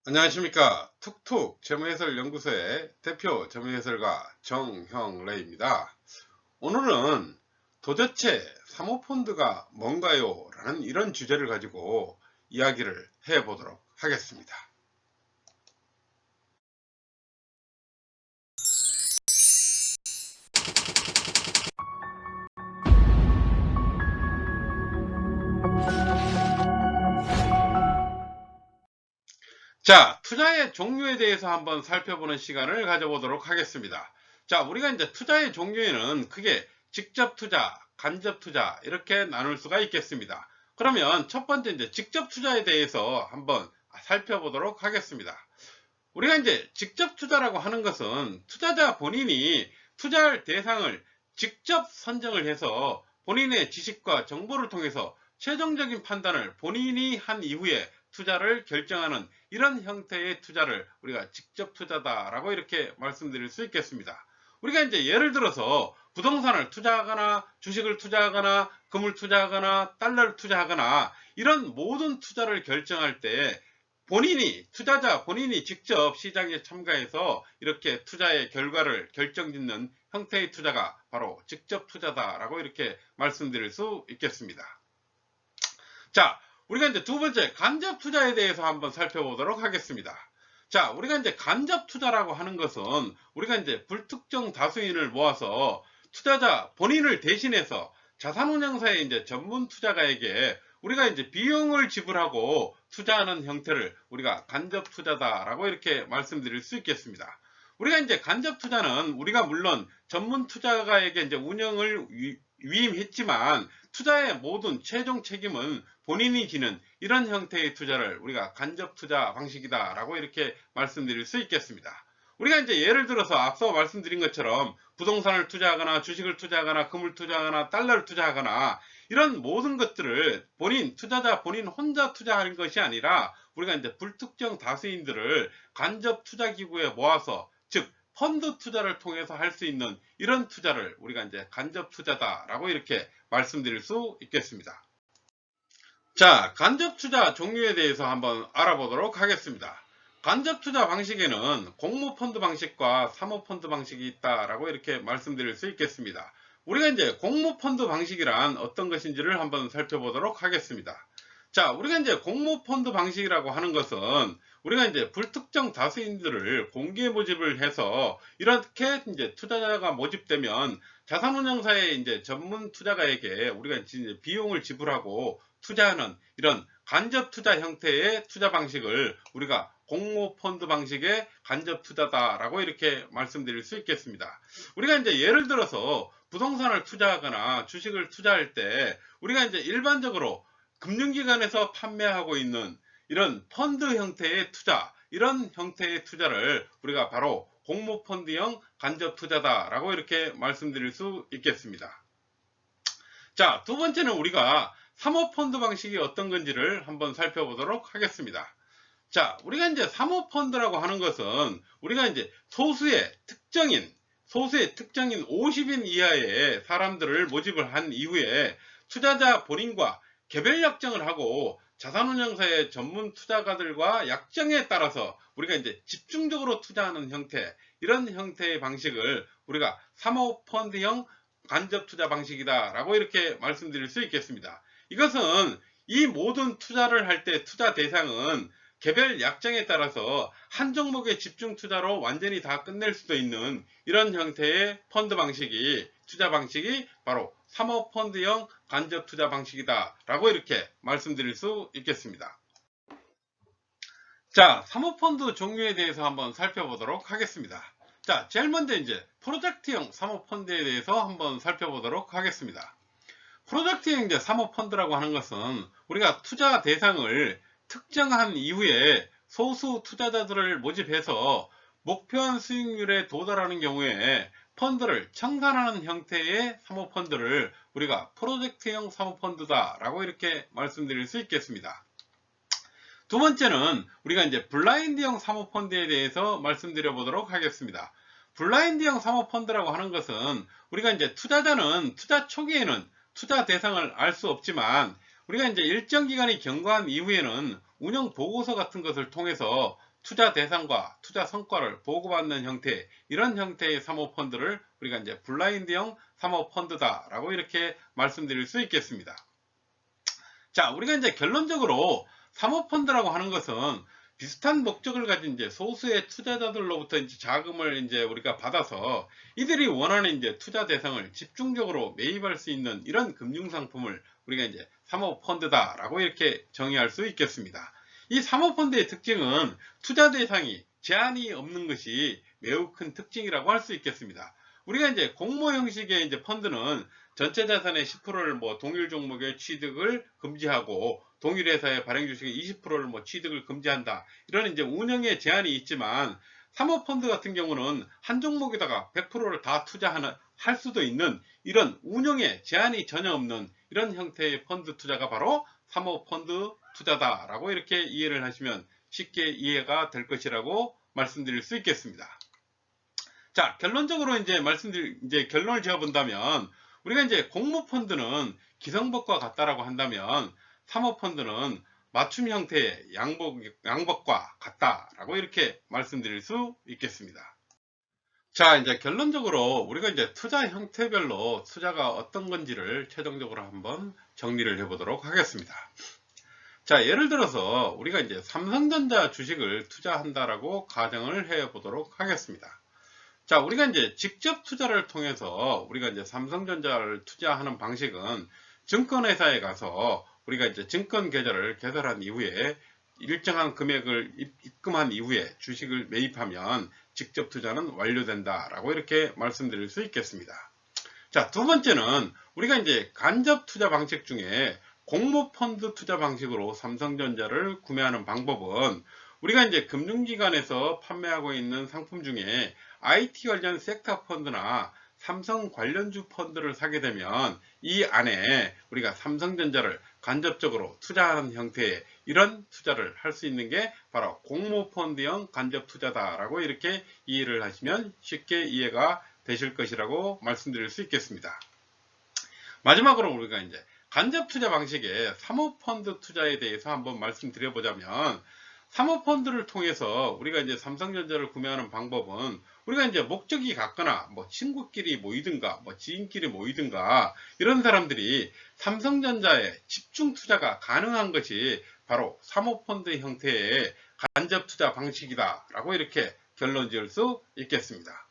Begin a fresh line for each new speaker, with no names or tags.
안녕하십니까. 툭툭 재무해설연구소의 대표 재무해설가 정형래입니다. 오늘은 도대체 사모펀드가 뭔가요? 라는 이런 주제를 가지고 이야기를 해보도록 하겠습니다. 자, 투자의 종류에 대해서 한번 살펴보는 시간을 가져보도록 하겠습니다. 자, 우리가 이제 투자의 종류에는 크게 직접 투자, 간접 투자 이렇게 나눌 수가 있겠습니다. 그러면 첫 번째 이제 직접 투자에 대해서 한번 살펴보도록 하겠습니다. 우리가 이제 직접 투자라고 하는 것은 투자자 본인이 투자할 대상을 직접 선정을 해서 본인의 지식과 정보를 통해서 최종적인 판단을 본인이 한 이후에 투자를 결정하는 이런 형태의 투자를 우리가 직접 투자다라고 이렇게 말씀드릴 수 있겠습니다. 우리가 이제 예를 들어서 부동산을 투자하거나 주식을 투자하거나 금을 투자하거나 달러를 투자하거나 이런 모든 투자를 결정할 때 투자자 본인이 직접 시장에 참가해서 이렇게 투자의 결과를 결정짓는 형태의 투자가 바로 직접 투자다라고 이렇게 말씀드릴 수 있겠습니다. 자, 우리가 이제 두 번째 간접 투자에 대해서 한번 살펴보도록 하겠습니다. 자, 우리가 이제 간접 투자라고 하는 것은 우리가 이제 불특정 다수인을 모아서 투자자 본인을 대신해서 자산운용사의 이제 전문 투자가에게 우리가 이제 비용을 지불하고 투자하는 형태를 우리가 간접 투자다라고 이렇게 말씀드릴 수 있겠습니다. 우리가 이제 간접 투자는 우리가 물론 전문 투자가에게 이제 운영을 위임했지만 투자의 모든 최종 책임은 본인이 지는 이런 형태의 투자를 우리가 간접 투자 방식이다라고 이렇게 말씀드릴 수 있겠습니다. 우리가 이제 예를 들어서 앞서 말씀드린 것처럼 부동산을 투자하거나 주식을 투자하거나 금을 투자하거나 달러를 투자하거나 이런 모든 것들을 투자자 본인 혼자 투자하는 것이 아니라 우리가 이제 불특정 다수인들을 간접 투자 기구에 모아서 즉 펀드 투자를 통해서 할 수 있는 이런 투자를 우리가 이제 간접 투자다라고 이렇게 말씀드릴 수 있겠습니다. 자, 간접 투자 종류에 대해서 한번 알아보도록 하겠습니다. 간접 투자 방식에는 공모펀드 방식과 사모펀드 방식이 있다라고 이렇게 말씀드릴 수 있겠습니다. 우리가 이제 공모펀드 방식이란 어떤 것인지를 한번 살펴보도록 하겠습니다. 자, 우리가 이제 공모펀드 방식이라고 하는 것은 우리가 이제 불특정 다수인들을 공개 모집을 해서 이렇게 이제 투자자가 모집되면 자산운용사의 이제 전문 투자가에게 우리가 이제 비용을 지불하고 투자하는 이런 간접 투자 형태의 투자 방식을 우리가 공모펀드 방식의 간접 투자다라고 이렇게 말씀드릴 수 있겠습니다. 우리가 이제 예를 들어서 부동산을 투자하거나 주식을 투자할 때 우리가 이제 일반적으로 금융기관에서 판매하고 있는 이런 펀드 형태의 투자, 이런 형태의 투자를 우리가 바로 공모펀드형 간접 투자다라고 이렇게 말씀드릴 수 있겠습니다. 자, 두 번째는 우리가 사모펀드 방식이 어떤 건지를 한번 살펴보도록 하겠습니다. 자, 우리가 이제 사모펀드라고 하는 것은 우리가 이제 소수의 특정인 50인 이하의 사람들을 모집을 한 이후에 투자자 본인과 개별 약정을 하고 자산운용사의 전문 투자가들과 약정에 따라서 우리가 이제 집중적으로 투자하는 형태, 이런 형태의 방식을 우리가 사모펀드형 간접 투자 방식이다라고 이렇게 말씀드릴 수 있겠습니다. 이것은 이 모든 투자를 할 때 투자 대상은 개별 약정에 따라서 한 종목의 집중 투자로 완전히 다 끝낼 수도 있는 이런 형태의 투자 방식이 바로 사모펀드형 간접 투자 방식이다 라고 이렇게 말씀드릴 수 있겠습니다. 자, 사모펀드 종류에 대해서 한번 살펴보도록 하겠습니다. 자, 제일 먼저 이제 프로젝트형 사모펀드에 대해서 한번 살펴보도록 하겠습니다. 프로젝트형 이제 사모펀드라고 하는 것은 우리가 투자 대상을 특정한 이후에 소수 투자자들을 모집해서 목표한 수익률에 도달하는 경우에 펀드를 청산하는 형태의 사모펀드를 우리가 프로젝트형 사모펀드다 라고 이렇게 말씀드릴 수 있겠습니다. 두 번째는 우리가 이제 블라인드형 사모펀드에 대해서 말씀드려 보도록 하겠습니다. 블라인드형 사모펀드라고 하는 것은 우리가 이제 투자자는 투자 초기에는 투자 대상을 알 수 없지만 우리가 이제 일정 기간이 경과한 이후에는 운영 보고서 같은 것을 통해서 투자 대상과 투자 성과를 보고받는 형태, 이런 형태의 사모펀드를 우리가 이제 블라인드형 사모펀드다라고 이렇게 말씀드릴 수 있겠습니다. 자, 우리가 이제 결론적으로 사모펀드라고 하는 것은 비슷한 목적을 가진 이제 소수의 투자자들로부터 이제 자금을 이제 우리가 받아서 이들이 원하는 이제 투자 대상을 집중적으로 매입할 수 있는 이런 금융 상품을 우리가 이제 사모펀드다라고 이렇게 정의할 수 있겠습니다. 이 사모펀드의 특징은 투자 대상이 제한이 없는 것이 매우 큰 특징이라고 할 수 있겠습니다. 우리가 이제 공모 형식의 이제 펀드는 전체 자산의 10%를 뭐 동일 종목의 취득을 금지하고 동일 회사의 발행 주식의 20%를 뭐 취득을 금지한다. 이런 이제 운영에 제한이 있지만 사모펀드 같은 경우는 한 종목에다가 100%를 다 투자하는 할 수도 있는 이런 운영에 제한이 전혀 없는 이런 형태의 펀드 투자가 바로 사모펀드 투자다라고 이렇게 이해를 하시면 쉽게 이해가 될 것이라고 말씀드릴 수 있겠습니다. 자, 결론적으로 이제 결론을 지어 본다면 우리가 이제 공모펀드는 기성복과 같다라고 한다면 사모펀드는 맞춤 형태의 양복과 같다라고 이렇게 말씀드릴 수 있겠습니다. 자, 이제 결론적으로 우리가 이제 투자 형태별로 투자가 어떤 건지를 최종적으로 한번 정리를 해 보도록 하겠습니다. 자, 예를 들어서 우리가 이제 삼성전자 주식을 투자한다라고 가정을 해 보도록 하겠습니다. 자, 우리가 이제 직접 투자를 통해서 우리가 이제 삼성전자를 투자하는 방식은 증권회사에 가서 우리가 이제 증권 계좌를 개설한 이후에 일정한 금액을 입금한 이후에 주식을 매입하면 직접 투자는 완료된다라고 이렇게 말씀드릴 수 있겠습니다. 자, 두 번째는 우리가 이제 간접 투자 방식 중에 공모펀드 투자 방식으로 삼성전자를 구매하는 방법은 우리가 이제 금융기관에서 판매하고 있는 상품 중에 IT 관련 섹터 펀드나 삼성 관련주 펀드를 사게 되면 이 안에 우리가 삼성전자를 간접적으로 투자하는 형태의 이런 투자를 할 수 있는 게 바로 공모펀드형 간접 투자다라고 이렇게 이해를 하시면 쉽게 이해가 되실 것이라고 말씀드릴 수 있겠습니다. 마지막으로 우리가 이제 간접 투자 방식의 사모펀드 투자에 대해서 한번 말씀드려 보자면 사모펀드를 통해서 우리가 이제 삼성전자를 구매하는 방법은 우리가 이제 목적이 같거나 뭐 친구끼리 모이든가 뭐 지인끼리 모이든가 이런 사람들이 삼성전자에 집중 투자가 가능한 것이 바로 사모펀드 형태의 간접 투자 방식이다 라고 이렇게 결론 지을 수 있겠습니다.